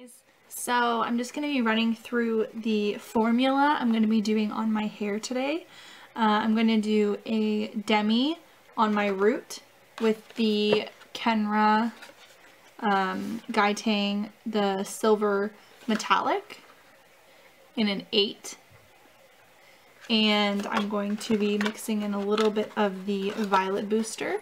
guys. So I'm just going to be running through the formula I'm going to be doing on my hair today. I'm going to do a demi on my root with the Kenra Gaitang, the silver metallic in an 8. And I'm going to be mixing in a little bit of the violet booster.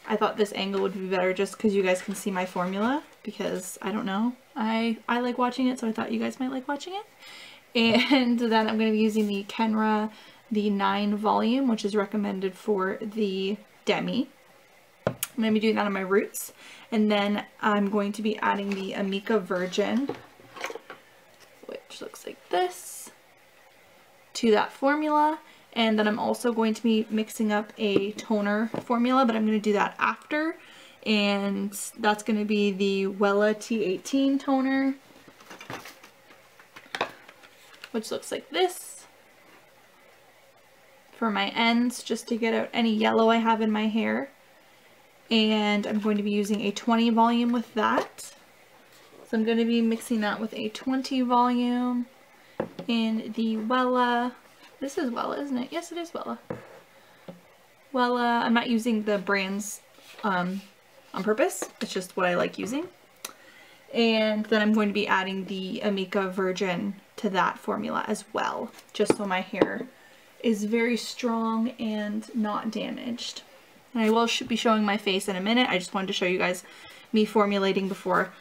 I thought this angle would be better just because you guys can see my formula, because I don't know, I like watching it, so I thought you guys might like watching it. And then I'm going to be using the Kenra, the 9 volume, which is recommended for the demi. I'm going to be doing that on my roots. And then I'm going to be adding the Amika Virgin, which looks like this, to that formula. And then I'm also going to be mixing up a toner formula, but I'm going to do that after. And that's going to be the Wella T18 toner, which looks like this, for my ends, just to get out any yellow I have in my hair. And I'm going to be using a 20 volume with that. So I'm going to be mixing that with a 20 volume in the Wella. This is Wella, isn't it? Yes, it is Wella. Wella, I'm not using the brands on purpose. It's just what I like using. And then I'm going to be adding the Amika Virgin to that formula as well, just so my hair is very strong and not damaged. And I will be showing my face in a minute. I just wanted to show you guys me formulating before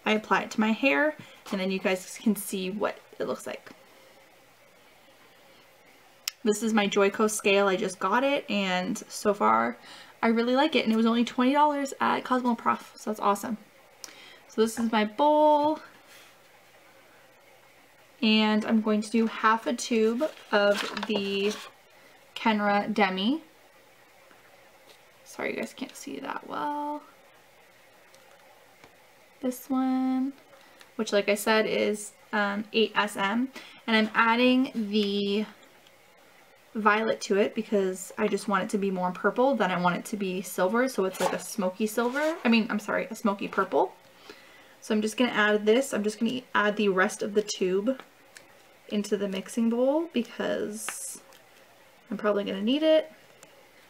I apply it to my hair, and then you guys can see what it looks like. This is my Joico scale. I just got it, and so far I really like it, and it was only $20 at Cosmoprof, so that's awesome. So this is my bowl, and I'm going to do half a tube of the Kenra Demi. Sorry you guys can't see that well. This one, which like I said is 8SM, and I'm adding the violet to it because I just want it to be more purple than I want it to be silver, so it's like a smoky silver. A smoky purple. So I'm just going to add this. I'm just going to add the rest of the tube into the mixing bowl because I'm probably going to need it.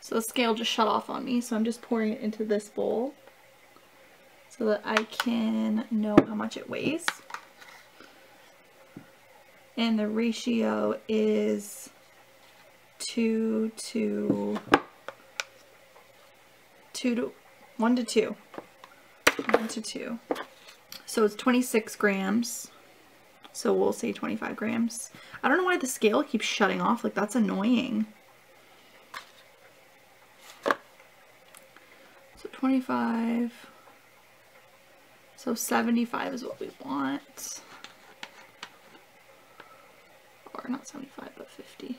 So the scale just shut off on me, so I'm just pouring it into this bowl so that I can know how much it weighs. And the ratio is 1 to 2. So it's 26 grams. So we'll say 25 grams. I don't know why the scale keeps shutting off. Like, that's annoying. So 25. So 75 is what we want. Or not 75, but 50.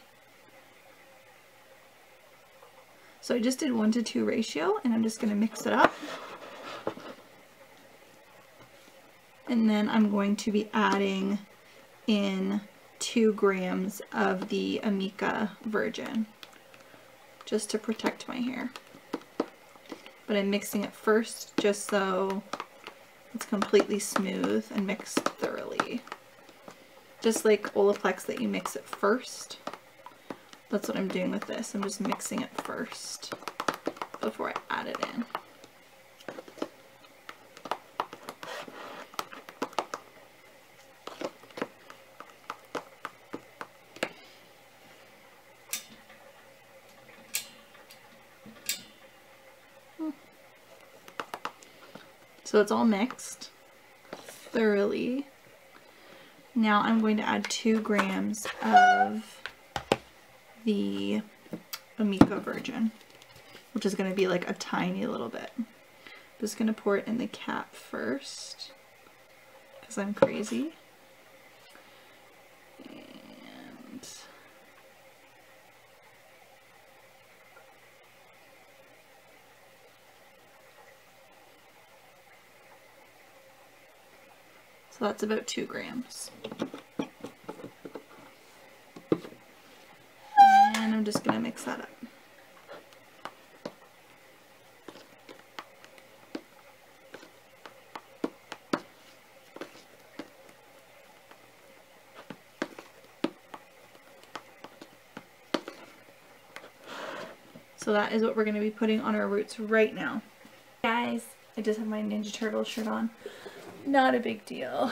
So I just did 1 to 2 ratio, and I'm just going to mix it up. And then I'm going to be adding in 2 grams of the Amika Virgin, just to protect my hair. But I'm mixing it first just so it's completely smooth and mixed thoroughly. Just like Olaplex, that you mix it first. That's what I'm doing with this. I'm just mixing it first before I add it in. So it's all mixed thoroughly. Now I'm going to add 2 grams of the Amika Virgin, which is going to be like a tiny little bit. I'm just going to pour it in the cap first because I'm crazy. And so that's about 2 grams. And I'm just going to mix that up. So that is what we're going to be putting on our roots right now. Guys, I just have my Ninja Turtle shirt on. Not a big deal.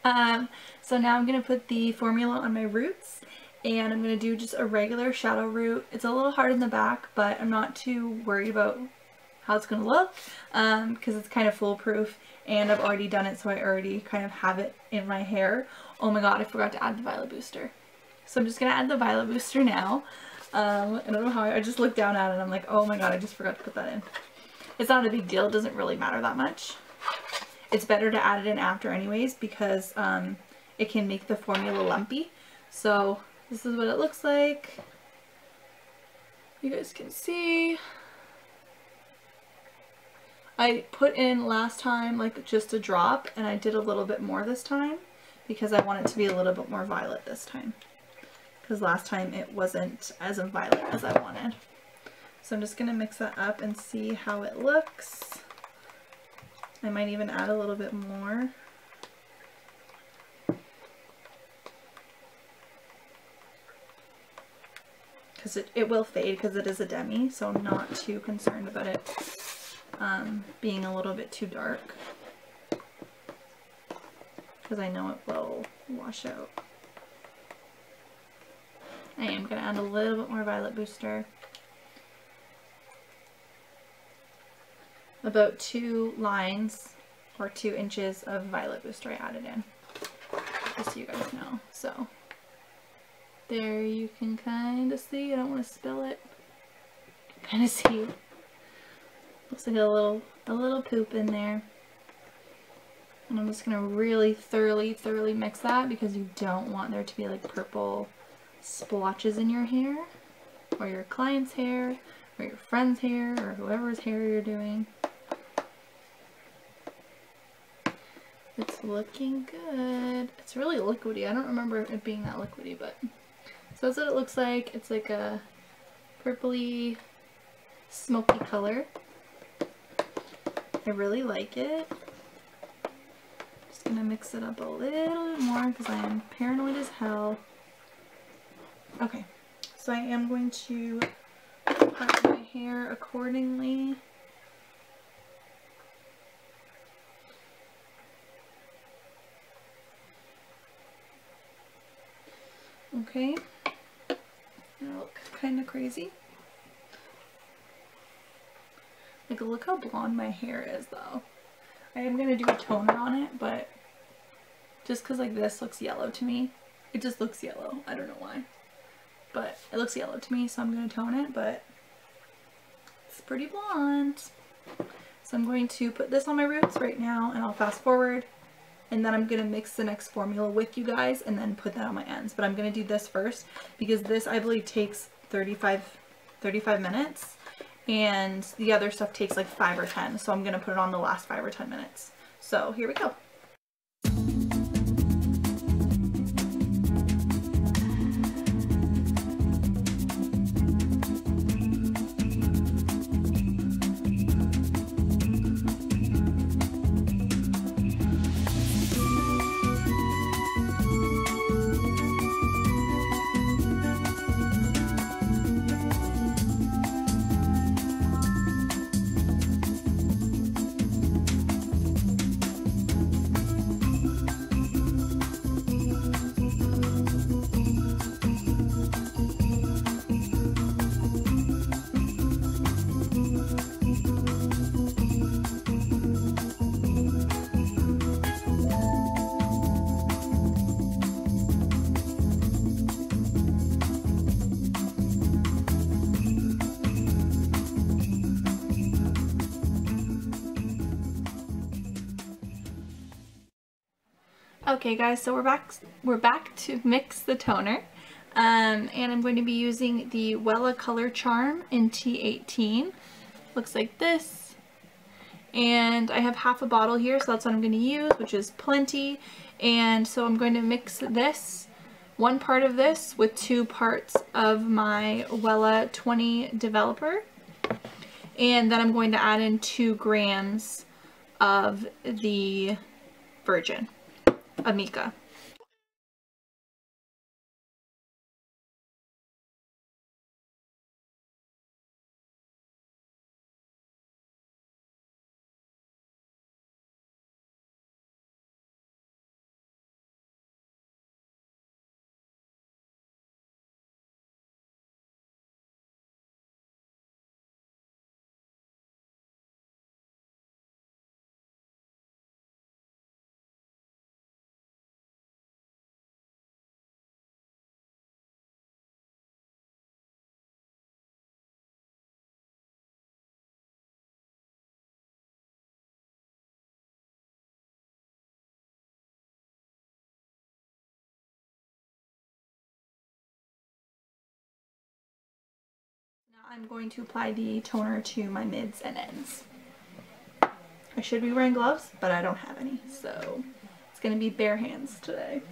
So now I'm going to put the formula on my roots, and I'm going to do just a regular shadow root. It's a little hard in the back, but I'm not too worried about how it's going to look because it's kind of foolproof, and I've already done it, so I already kind of have it in my hair. Oh my god, I forgot to add the Violet Booster. So I'm just going to add the Violet Booster now. I don't know how I just looked down at it and I'm like, oh my god, I just forgot to put that in. It's not a big deal, it doesn't really matter that much. It's better to add it in after anyways because it can make the formula lumpy. So this is what it looks like. You guys can see. I put in last time like just a drop, and I did a little bit more this time because I want it to be a little bit more violet this time. Because last time it wasn't as violet as I wanted. So I'm just going to mix that up and see how it looks. I might even add a little bit more. Because it will fade because it is a demi, so I'm not too concerned about it being a little bit too dark. Because I know it will wash out. I am going to add a little bit more Violet Booster. About 2 lines or 2 inches of Violet Booster I added in. Just so you guys know. So there you can kind of see. I don't want to spill it. Kind of see. Looks like a little poop in there. And I'm just going to really thoroughly mix that because you don't want there to be like purple splotches in your hair or your client's hair or your friend's hair or whoever's hair you're doing. It's looking good. It's really liquidy. I don't remember it being that liquidy, but so that's what it looks like. It's like a purpley smoky color. I really like it. Just gonna mix it up a little bit more because I am paranoid as hell. Okay, so I am going to part my hair accordingly. Okay, I look kind of crazy. Like, look how blonde my hair is though. I am going to do a toner on it, but just because like this looks yellow to me, it just looks yellow. I don't know why. But it looks yellow to me, so I'm going to tone it, but it's pretty blonde. So I'm going to put this on my roots right now, and I'll fast forward, and then I'm going to mix the next formula with you guys, and then put that on my ends. But I'm going to do this first, because this, I believe, takes 35 minutes, and the other stuff takes like 5 or 10, so I'm going to put it on the last 5 or 10 minutes. So here we go. Okay guys, so we're back to mix the toner, and I'm going to be using the Wella Color Charm in T18. Looks like this, and I have half a bottle here, so that's what I'm going to use, which is plenty. And so I'm going to mix this, 1 part of this with 2 parts of my Wella 20 Developer, and then I'm going to add in 2 grams of the Virgin Amika. I'm going to apply the toner to my mids and ends. I should be wearing gloves, but I don't have any, so it's going to be bare hands today.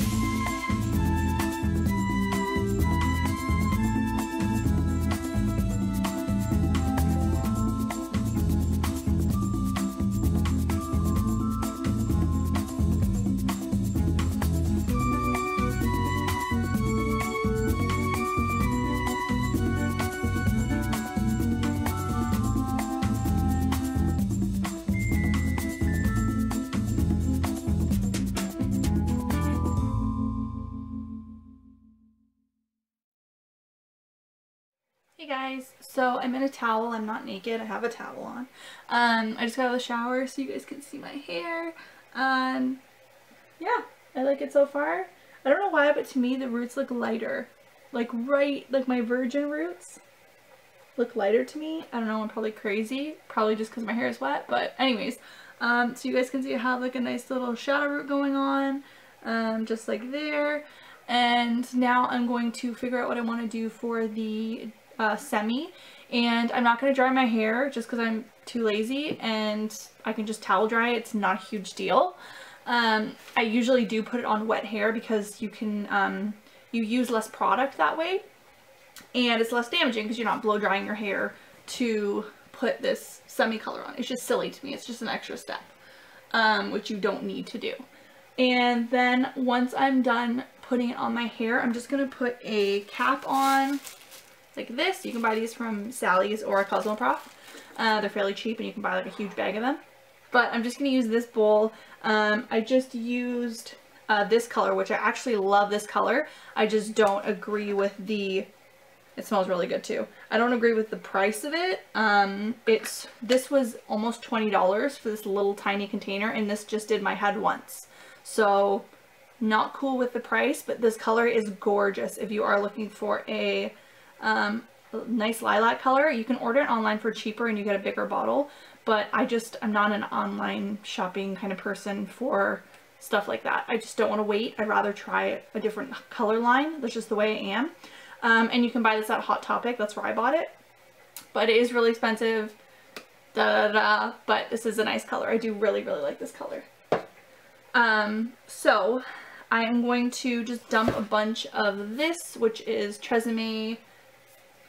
Hey guys, so I'm in a towel. I'm not naked. I have a towel on. I just got out of the shower so you guys can see my hair. Yeah, I like it so far. I don't know why, but to me the roots look lighter. Like my virgin roots look lighter to me. I don't know, I'm probably crazy. Probably just because my hair is wet, but anyways. So you guys can see I have like a nice little shadow root going on, just like there. And now I'm going to figure out what I want to do for the semi, and I'm not going to dry my hair just because I'm too lazy, and I can just towel dry it. It's not a huge deal. I usually do put it on wet hair because you can you use less product that way, and it's less damaging because you're not blow drying your hair to put this semi color on. It's just silly to me. It's just an extra step, which you don't need to do. And then once I'm done putting it on my hair, I'm just going to put a cap on like this. You can buy these from Sally's or Cosmoprof. They're fairly cheap and you can buy like a huge bag of them. But I'm just going to use this bowl. I just used this color, which I actually love this color. I just don't agree with the... It smells really good too. I don't agree with the price of it. This was almost $20 for this little tiny container, and this just did my head once. So not cool with the price, but this color is gorgeous. If you are looking for a nice lilac color, you can order it online for cheaper and you get a bigger bottle, but I'm not an online shopping kind of person for stuff like that. I just don't want to wait. I'd rather try a different color line. That's just the way I am. And you can buy this at Hot Topic. That's where I bought it, but it is really expensive, but this is a nice color. I do really like this color. So I am going to just dump a bunch of this, which is Tresemme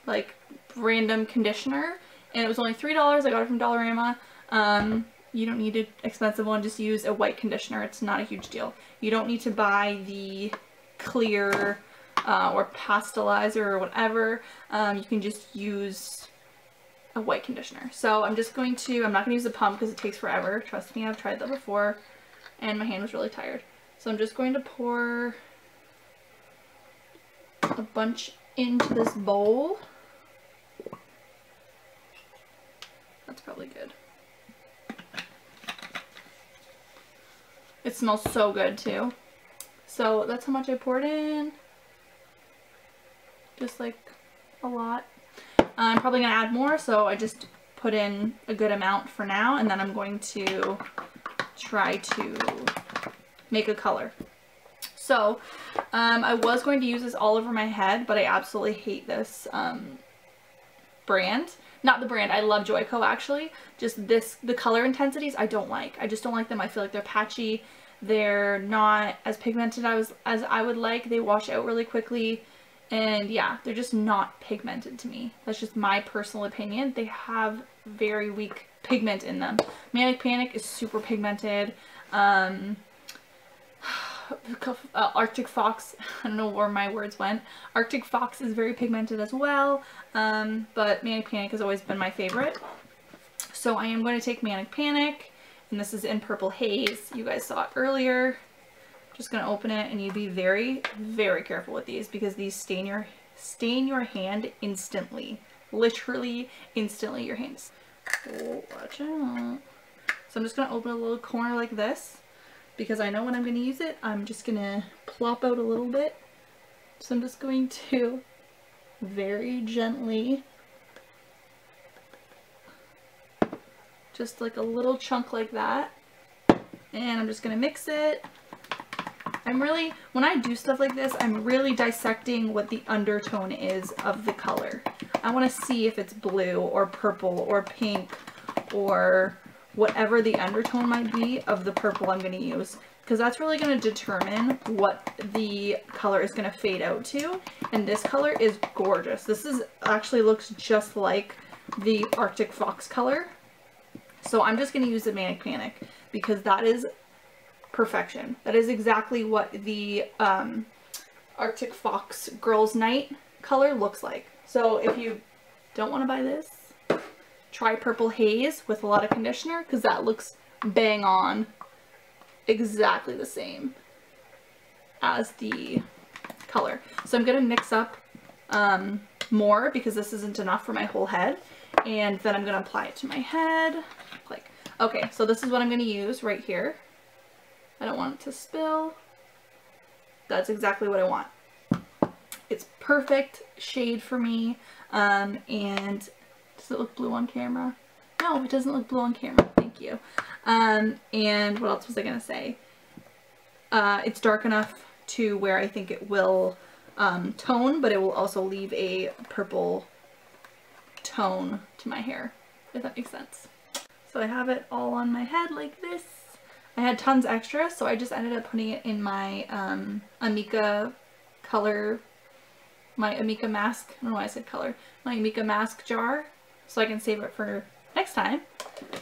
like random conditioner, and it was only $3. I got it from Dollarama. You don't need an expensive one, just use a white conditioner. It's not a huge deal. You don't need to buy the clear or pastelizer or whatever. You can just use a white conditioner. So I'm not going to use the pump because it takes forever. Trust me, I've tried that before and my hand was really tired. So I'm just going to pour a bunch into this bowl. That's probably good. It smells so good too. So that's how much I poured in. Just like a lot. I'm probably going to add more, so I just put in a good amount for now, and then I'm going to try to make a color. So I was going to use this all over my head, but I absolutely hate this brand. Not the brand, I love Joico actually. Just the color intensities I don't like. I just don't like them. I feel like they're patchy. They're not as pigmented as I would like. They wash out really quickly. And yeah, they're just not pigmented to me. That's just my personal opinion. They have very weak pigment in them. Manic Panic is super pigmented. Arctic Fox, I don't know where my words went. Arctic Fox is very pigmented as well, but Manic Panic has always been my favorite. So I am going to take Manic Panic, and this is in Purple Haze. You guys saw it earlier. Just going to open it, and you be very careful with these because these stain your hand instantly. Literally instantly your hands. Oh, watch out. So I'm just going to open a little corner like this, because I know when I'm going to use it, I'm just going to plop out a little bit. So I'm just going to very gently, just like a little chunk like that. And I'm just going to mix it. When I do stuff like this, I'm really dissecting what the undertone is of the color. I want to see if it's blue or purple or pink or whatever the undertone might be of the purple I'm going to use, because that's really going to determine what the color is going to fade out to. And this color is gorgeous. This is actually looks just like the Arctic Fox color. So I'm just going to use the Manic Panic because that is perfection. That is exactly what the Arctic Fox Girls Night color looks like. So if you don't want to buy this, try Purple Haze with a lot of conditioner, because that looks bang on exactly the same as the color. So I'm going to mix up more because this isn't enough for my whole head, and then I'm going to apply it to my head. Like, okay, so this is what I'm going to use right here. I don't want it to spill. That's exactly what I want. It's perfect shade for me. And does it look blue on camera? No, it doesn't look blue on camera. Thank you. And what else was I gonna say? It's dark enough to where I think it will tone, but it will also leave a purple tone to my hair, if that makes sense. So I have it all on my head like this. I had tons extra, so I just ended up putting it in my Amika color, my Amika mask, I don't know why I said color, my Amika mask jar, so I can save it for next time.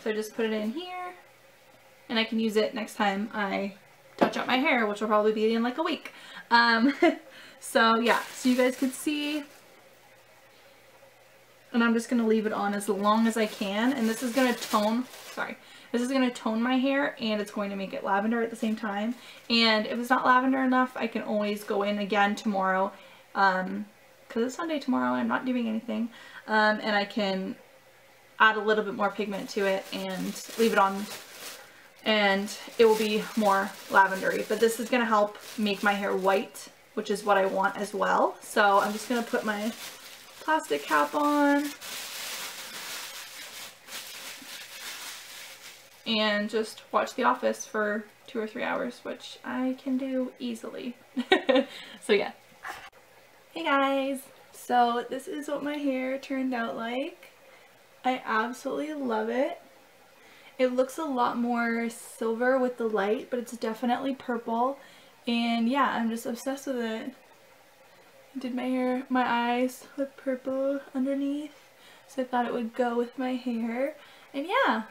So I just put it in here, and I can use it next time I touch up my hair, which will probably be in like a week. So yeah, so you guys could see, and I'm just going to leave it on as long as I can, and this is going to tone, this is going to tone my hair, and it's going to make it lavender at the same time. And if it's not lavender enough, I can always go in again tomorrow, because it's Sunday tomorrow and I'm not doing anything, and I can add a little bit more pigment to it and leave it on, and it will be more lavendery. But this is going to help make my hair white, which is what I want as well. So I'm just going to put my plastic cap on and just watch The Office for 2 or 3 hours, which I can do easily. So yeah. Hey guys! So this is what my hair turned out like. I absolutely love it. It looks a lot more silver with the light, but it's definitely purple. And yeah, I'm just obsessed with it. I did my hair, my eyes with purple underneath, so I thought it would go with my hair. And yeah,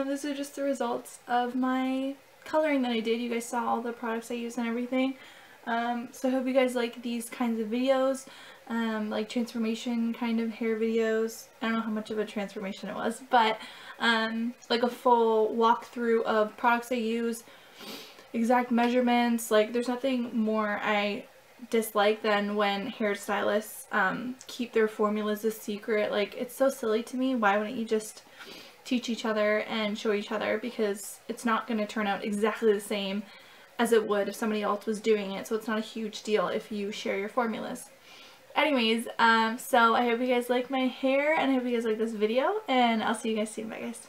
these are just the results of my coloring that I did. You guys saw all the products I used and everything. So I hope you guys like these kinds of videos, like transformation kind of hair videos. I don't know how much of a transformation it was, but like a full walkthrough of products I use, exact measurements. Like, there's nothing more I dislike than when hairstylists keep their formulas a secret. Like, it's so silly to me. Why wouldn't you just teach each other and show each other, because it's not going to turn out exactly the same as it would if somebody else was doing it, so it's not a huge deal if you share your formulas. Anyways, so I hope you guys like my hair, and I hope you guys like this video, and I'll see you guys soon. Bye guys.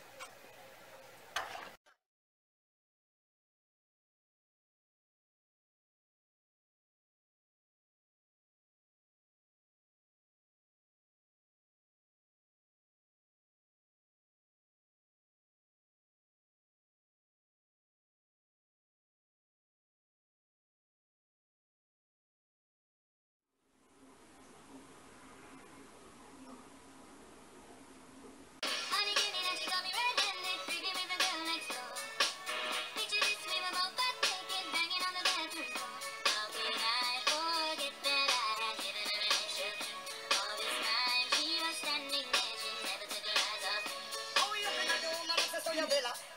Vela